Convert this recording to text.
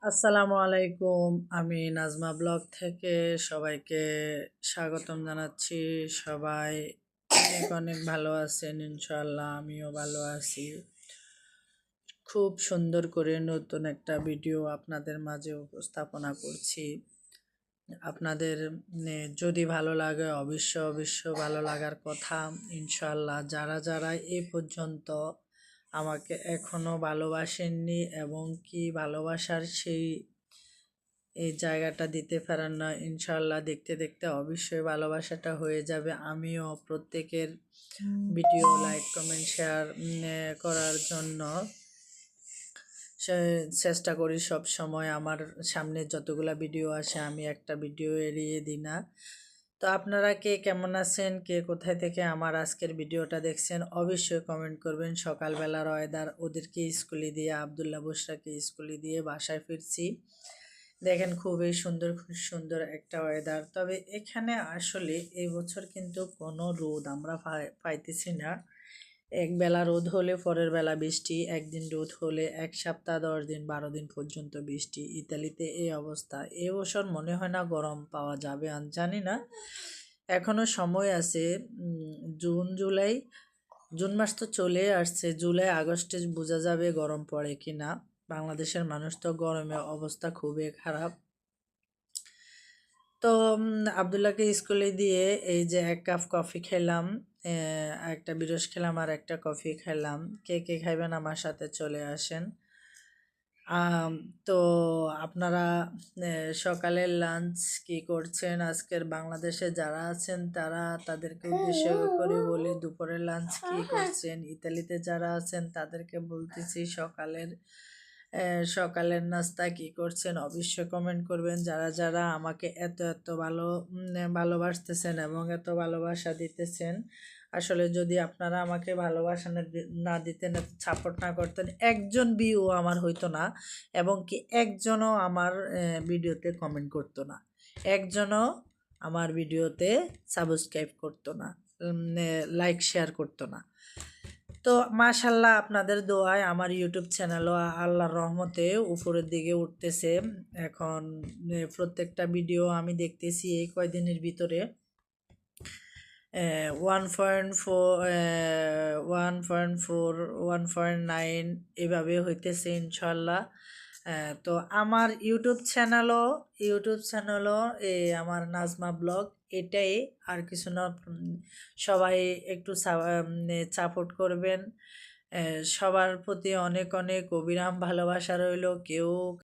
আসসালামু আলাইকুম। আমি নাজমা ব্লগ থেকে সবাইকে স্বাগতম জানাচ্ছি। সবাই অনেক অনেক ভালো আছেন ইনশাআল্লাহ। আমিও ভালো আছি। খুব সুন্দর করে নতুন একটা ভিডিও আপনাদের মাঝে উপস্থাপনা করছি। আপনাদের যদি ভালো লাগে অবশ্য ভালো লাগার কথা ইনশাআল্লাহ। যারা যারা এই পর্যন্ত আমাকে এখনো ভালোবাসেননি এবং কি ভালোবাসার এই জায়গাটা দিতে পারেন না, ইনশাআল্লাহ দেখতে দেখতে অবশ্যই ভালোবাসাটা হয়ে যাবে। আমিও প্রত্যেকের ভিডিও লাইক কমেন্ট শেয়ার করার জন্য চেষ্টা করি সব সময়। আমার সামনে যতগুলা ভিডিও আসে আমি একটা ভিডিও এড়িয়ে দিই না। তো আপনারা কে কেমন আছেন, কে কোথায় থেকে আমার আজকের ভিডিওটা দেখছেন অবশ্যই কমেন্ট করবেন। সকালবেলার ওয়েদার, ওদেরকে স্কুলে দিয়ে আবদুল্লাহ বুশরাকে স্কুলে দিয়ে বাসায় ফিরছি। দেখেন খুব সুন্দর একটা ওয়েদার। তবে এখানে আসলে এই বছর কিন্তু কোনো রোদ আমরা পাইতেছি না। এক বেলা রোদ হলে পরের বেলা বৃষ্টি, একদিন রোদ হলে এক সপ্তাহ 10 দিন 12 দিন পর্যন্ত বৃষ্টি। ইতালিতে এই অবস্থা। এ বছর মনে হয় না গরম পাওয়া যাবে, আমি জানি না। এখনো সময় আছে। জুন মাস তো চলে আসছে, জুলাই আগস্টে বোঝা যাবে গরম পড়ে কি না। বাংলাদেশের মানুষ তো গরমে অবস্থা খুবই খারাপ। তো আবদুল্লাহকে স্কুলে দিয়ে এই যে 1 কাপ কফি খেলাম, একটা বিরস খেলাম আর একটা কফি খেলাম। কে কে খাইবেন আমার সাথে চলে আসেন। তো আপনারা সকালের লাঞ্চ কি করছেন? আজকের বাংলাদেশে যারা আছেন তাদেরকে উদ্দেশ্য করে বলি দুপুরের লাঞ্চ কি করছেন। ইতালিতে যারা আছেন তাদেরকে বলতেছি সকালের নাস্তা কি করছেন অবশ্যই কমেন্ট করবেন। যারা যারা আমাকে এত ভালোবাসতেছেন এবং এত ভালোবাসা দিতেছেন, আসলে যদি আপনারা আমাকে ভালোবাসা না দিতেন, সাপোর্ট না করতেন, একজন ভিউ আমার হইতো না এবং কি একজনও আমার ভিডিওতে কমেন্ট করতো না, একজনও আমার ভিডিওতে সাবস্ক্রাইব করতো না, লাইক শেয়ার করতো না। তো মাশাল্লাহ আপনাদের দোয়ায় আমার ইউটিউব চ্যানেলও আল্লাহর রহমতে উপরের দিকে উঠতেছে। এখন প্রত্যেকটা ভিডিও আমি দেখতেছি এই কয়দিনের ভিতরে 1.4 1.9 এভাবে হইতেছে ইনশাল্লাহ। তো আমার ইউটিউব চ্যানেলও আমার নাজমা ব্লগ এটাই, আর কিছু না। সবাই একটু সাপোর্ট করবেন। সবার প্রতি অনেক অনেক অবিরাম ভালোবাসা রইল। কেউ